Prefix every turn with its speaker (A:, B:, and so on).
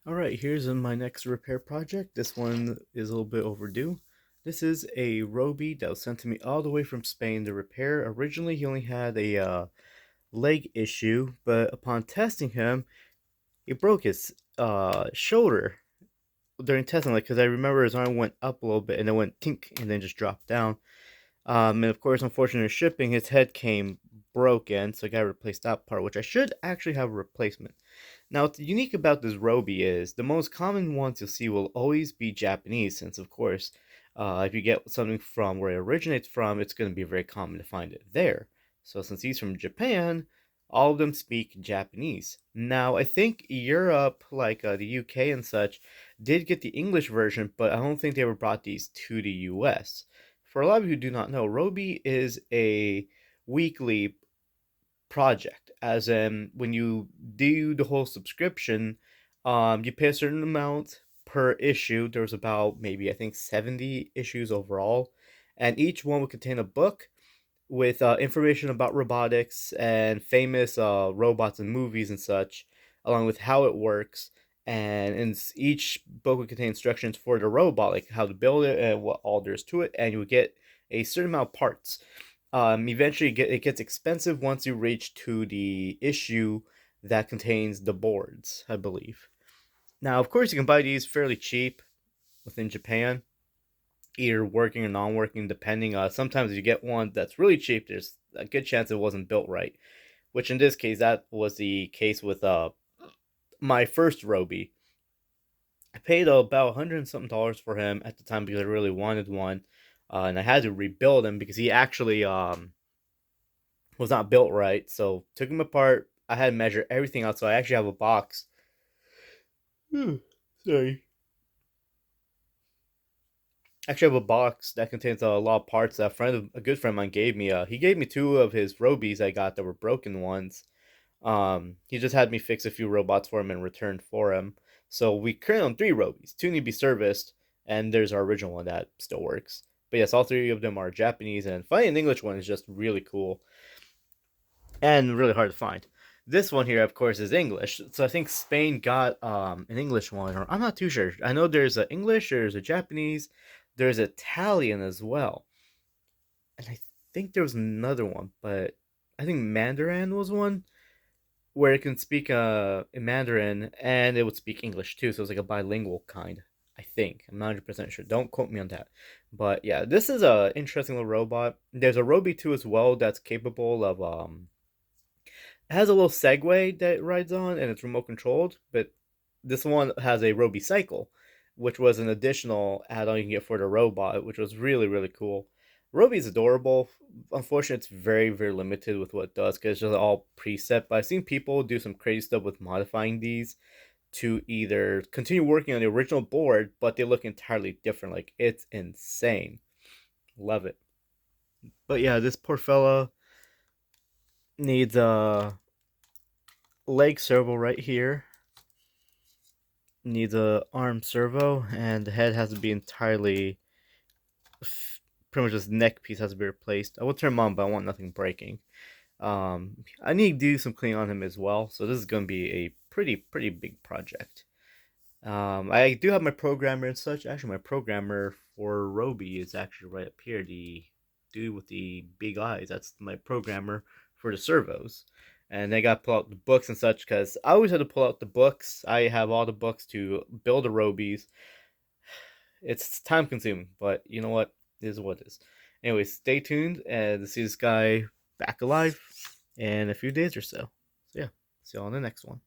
A: Alright, here's my next repair project. This one is a little bit overdue. This is a Robi that was sent to me all the way from Spain to repair. Originally, he only had a leg issue, but upon testing him, he broke his shoulder during testing. Like, because I remember his arm went up a little bit and then went tink and then just dropped down. And of course, unfortunately, shipping, his head came broken, so I got to replace that part, which I should actually have a replacement. Now, what's unique about this Robi is the most common ones you'll see will always be Japanese, since, of course, if you get something from where it originates from, it's going to be very common to find it there. So, since he's from Japan, all of them speak Japanese. Now, I think Europe, like the UK and such, did get the English version, but I don't think they ever brought these to the US. For a lot of you who do not know, Robi is a weekly project, as in when you do the whole subscription, you pay a certain amount per issue. There's about maybe I think 70 issues overall, and each one will contain a book with information about robotics and famous robots and movies and such, along with how it works. And each book would contain instructions for the robot, like how to build it and what all there is to it. And you would get a certain amount of parts. Eventually, it gets expensive once you reach to the issue that contains the boards, I believe. Now, of course, you can buy these fairly cheap within Japan, either working or non-working, depending. Sometimes if you get one that's really cheap, there's a good chance it wasn't built right. Which in this case, that was the case with my first Robi. I paid about $100 and something for him at the time because I really wanted one, and I had to rebuild him because he actually was not built right. So took him apart. I had to measure everything out. So I actually have a box. Sorry. Actually, have a box that contains a lot of parts that a good friend of mine gave me. He gave me two of his Robis I got that were broken ones. He just had me fix a few robots for him in return for him. So we currently own three Robis. Two need to be serviced, and there's our original one that still works. But yes, all three of them are Japanese, and finding an English one is just really cool and really hard to find. This one here, of course, is English. So I think Spain got an English one, or I'm not too sure. I know there's a English, there's a Japanese, there's Italian as well, and I think there was another one, but I think Mandarin was one where it can speak in Mandarin and it would speak English too. So it's like a bilingual kind. I think I'm not 100% sure. Don't quote me on that. But yeah, this is a interesting little robot. There's a Robi 2 as well that's capable of it has a little Segway that it rides on and it's remote controlled, but this one has a Robi Cycle, which was an additional add-on you can get for the robot, which was really, really cool. Robi is adorable. Unfortunately, it's very, very limited with what it does because it's just all preset. But I've seen people do some crazy stuff with modifying these to either continue working on the original board, but they look entirely different. Like, it's insane. Love it. But yeah, this poor fella needs a leg servo right here, needs a arm servo, and the head has to be entirely, pretty much this neck piece has to be replaced. I will turn him on, but I want nothing breaking. I need to do some cleaning on him as well, so this is going to be a pretty big project. I do have my programmer and such. Actually, my programmer for Robi is actually right up here. The dude with the big eyes. That's my programmer for the servos. And I got to pull out the books and such because I always had to pull out the books. I have all the books to build the Robis. It's time consuming, but you know what? It is what it is. Anyways, stay tuned and to see this guy back alive in a few days or so. So yeah, see you on the next one.